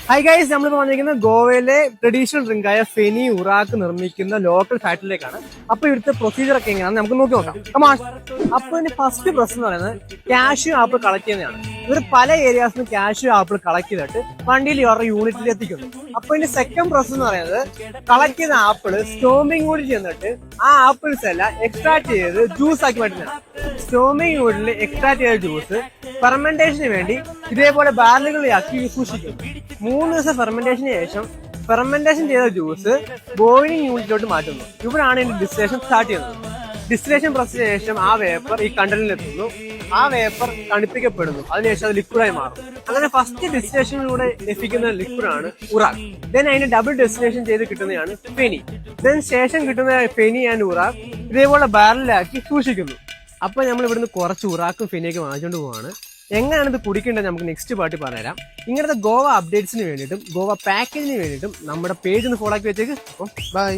Hi guys, നമ്മളിപ്പോൾ വന്നിരിക്കുന്നത് ഗോവയിലെ ട്രഡീഷണൽ ഡ്രിങ്കായ ഫെനി ഉറാക്ക് നിർമ്മിക്കുന്ന ലോക്കൽ ഫാക്ടറിയിലേക്കാണ്. അപ്പൊ ഇവിടുത്തെ പ്രൊസീജിയർ ഒക്കെ എങ്ങനെയാണെന്ന് നമുക്ക് നോക്കി നോക്കാം. കമാൺ. അപ്പൊ ഇതിന്റെ ഫസ്റ്റ് പ്രോസസ് എന്ന് പറയുന്നത് കാഷ്യൂ ആപ്പിൾ കളക്ട് ചെയ്യുന്നതാണ്. ഇവർ പല ഏരിയാസിൽ നിന്ന് കാഷ്യൂ ആപ്പിൾ കളക്ട് ചെയ്തിട്ട് വണ്ടിയിൽ ഇവരുടെ യൂണിറ്റിൽ എത്തിക്കുന്നു. അപ്പൊ ഇതിന്റെ സെക്കൻഡ് പ്രോസസ് എന്ന് പറയുന്നത് കളക്ട് ചെയ്ത ആപ്പിള് സ്റ്റോമിംഗ് കൂടി ചെന്നിട്ട് ആ ആപ്പിൾസ് എല്ലാം എക്സ്ട്രാക്ട് ചെയ്ത് ജ്യൂസ് ആക്കി മാറ്റുന്നതാണ്. സ്റ്റോമിംഗ് യൂണിറ്റിൽ എക്സ്ട്രാക്ട് ചെയ്ത ജ്യൂസ് ഫെർമെന്റേഷന് വേണ്ടി ഇതേപോലെ ബാരലുകളിലാക്കി സൂക്ഷിക്കും. 3 ദിവസം ഫെർമെന്റേഷന് ശേഷം ഫെർമെന്റേഷൻ ചെയ്ത ജ്യൂസ് ബോയിലിംഗ് യൂണിറ്റിലോട്ട് മാറ്റുന്നു. ഇവിടാണ് ഇതിന്റെ ഡിസ്റ്റിലേഷൻ സ്റ്റാർട്ട് ചെയ്യുന്നത്. ഡിസ്റ്റിലേഷൻ പ്രോസസ്സിന് ശേഷം ആ വേപ്പർ ഈ കണ്ടലിൽ എത്തുന്നു. ആ വേപ്പർ തണുപ്പിക്കപ്പെടുന്നു. അതിനുശേഷം അത് ലിക്വിഡായി മാറും. അങ്ങനെ ഫസ്റ്റ് ഡിസ്റ്റിലേഷനിലൂടെ ലഭിക്കുന്ന ലിക്വിഡാണ് ഉറാക്ക്. ദെൻ അതിന് ഡബിൾ ഡെസ്റ്റിലേഷൻ ചെയ്ത് കിട്ടുന്നതാണ് ഫെനി. ദെൻ ശേഷം കിട്ടുന്ന ഫെനി ആൻഡ് ഉറാക്ക് ഇതേപോലെ ബാരലിലാക്കി സൂക്ഷിക്കുന്നു. അപ്പൊ നമ്മൾ ഇവിടുന്ന് കുറച്ച് ഉറാക്കും ഫെനിയൊക്കെ വാങ്ങിച്ചുകൊണ്ട് പോവാണ്. എങ്ങനെയാണ് ഇത് കുടിക്കേണ്ടത് നമുക്ക് നെക്സ്റ്റ് പാർട്ടി പറഞ്ഞുതരാം. ഇങ്ങനത്തെ ഗോവ അപ്ഡേറ്റ്സിന് വേണ്ടിയിട്ടും ഗോവ പാക്കേജിന് വേണ്ടിയിട്ടും നമ്മുടെ പേജ് ഒന്ന് ഫോളോ ആക്കി വെച്ചേക്ക്. അപ്പം ബൈ.